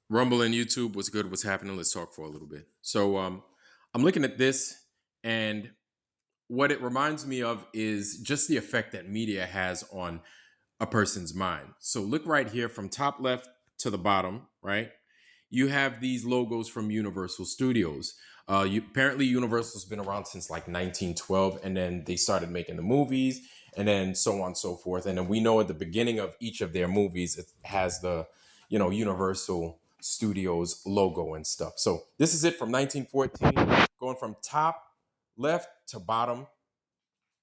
Rumble and YouTube, what's good? What's happening? Let's talk for a little bit. So, I'm looking at this, and what it reminds me of is just the effect that media has on a person's mind. So, look right here from top left to the bottom, right? You have these logos from Universal Studios. Apparently, Universal's been around since like 1912, and then they started making the movies, and then so on and so forth. And then we know at the beginning of each of their movies, it has the, Universal Studios logo and stuff. So this is it from 1914, going from top left to bottom,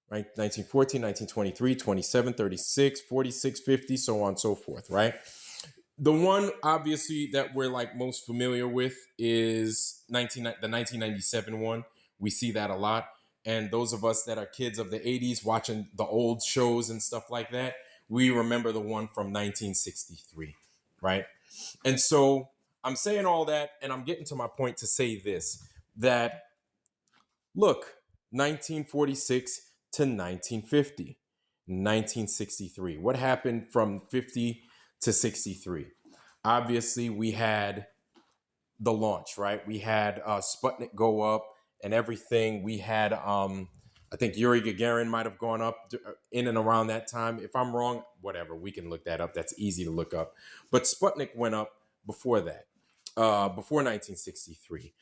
right? 1914, 1923, 27, 36, 46, 50, so on and so forth, right? The one obviously that we're like most familiar with is the 1997 one. We see that a lot. And those of us that are kids of the 80s watching the old shows and stuff like that, we remember the one from 1963, right? And so I'm saying all that and I'm getting to my point to say this, that look, 1946 to 1950, 1963. What happened from 50 to 63? Obviously, we had the launch, right? We had Sputnik go up and everything. We had, I think Yuri Gagarin might have gone up in and around that time. If I'm wrong, whatever, we can look that up. That's easy to look up. But Sputnik went up before that, before 1963.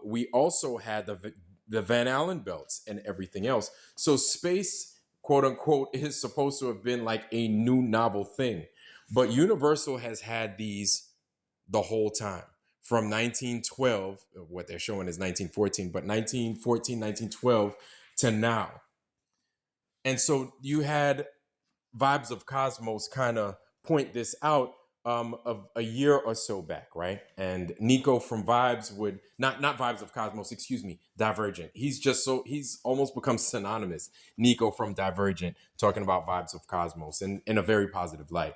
We also had the Van Allen belts and everything else. So space, quote unquote, is supposed to have been like a new novel thing. But Universal has had these the whole time from 1912. What they're showing is 1914, but 1914, 1912 to now. And so you had Vibes of Cosmos kind of point this out of a year or so back, right? And Nico from Vibes would not Vibes of Cosmos, excuse me, Divergent. He's almost become synonymous. Nico from Divergent talking about Vibes of Cosmos in a very positive light.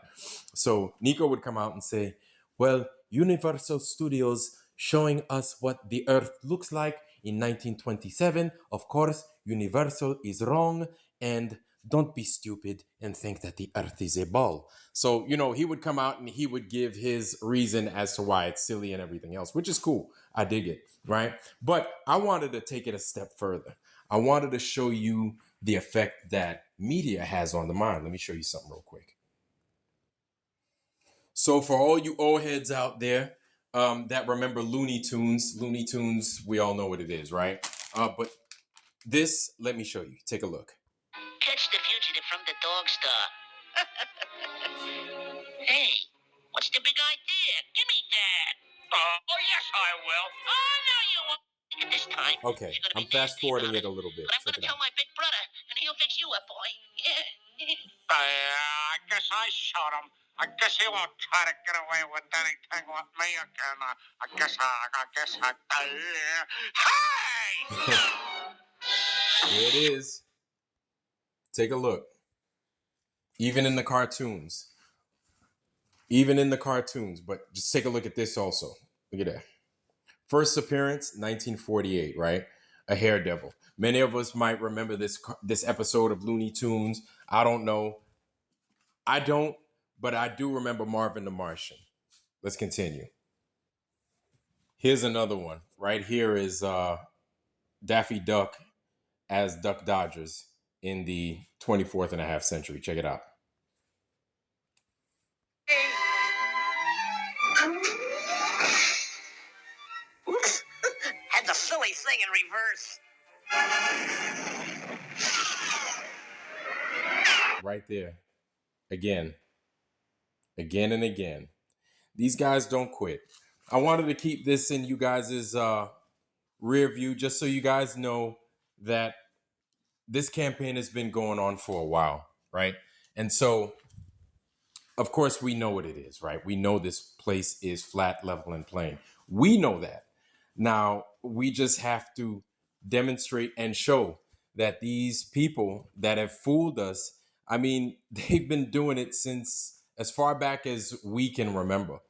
So Nico would come out and say, well, Universal Studios showing us what the Earth looks like in 1927. Of course, Universal is wrong, and don't be stupid and think that the Earth is a ball. So, he would come out and he would give his reason as to why it's silly and everything else, which is cool. I dig it, right? But I wanted to take it a step further. I wanted to show you the effect that media has on the mind. Let me show you something real quick. So for all you old heads out there that remember Looney Tunes, we all know what it is, right? But this, let me show you. Take a look. Catch the fugitive from the dog star. Hey, what's the big idea? Give me that. Oh, yes, I will. Oh, no, you won't. This time. Okay, I'm fast forwarding it a little bit. But I'm going to tell my big brother, and he'll fix you up, boy. Yeah. I guess I shot him. I guess he won't try to get away with anything with me again. Hey! Here it is. Take a look. Even in the cartoons, but just take a look at this also. Look at that. First appearance, 1948, right? A Daredevil. Many of us might remember this episode of Looney Tunes. I don't know. I don't, but I do remember Marvin the Martian. Let's continue. Here's another one. Right here is Daffy Duck as Duck Dodgers in the 24th and a half century. Check it out. Oops. Had the silly thing in reverse. Right there. Again and again. These guys don't quit. I wanted to keep this in you guys' rear view just so you guys know that this campaign has been going on for a while, right? And so, of course, we know what it is, right? We know this place is flat, level, and plain. We know that. Now, we just have to demonstrate and show that these people that have fooled us, I mean, they've been doing it since as far back as we can remember,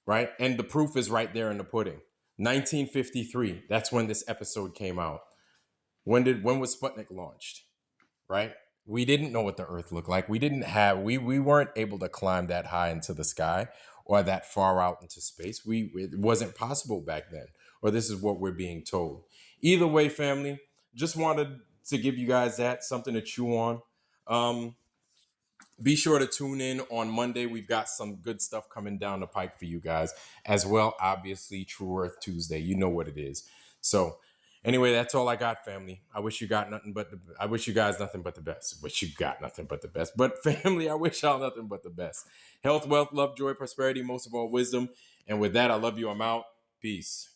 right? And the proof is right there in the pudding. 1953, that's when this episode came out. When was Sputnik launched, right? We didn't know what the Earth looked like. We weren't able to climb that high into the sky. or that far out into space. It wasn't possible back then, or this is what we're being told. Either way, family, just wanted to give you guys that, something to chew on. Be sure to tune in on Monday. We've got some good stuff coming down the pike for you guys as well. Obviously, True Earth Tuesday. You know what it is. So, anyway, that's all I got, family. I wish you guys nothing but the best. Wish you got nothing but the best. But family, I wish y'all nothing but the best. Health, wealth, love, joy, prosperity, most of all wisdom. And with that, I love you. I'm out. Peace.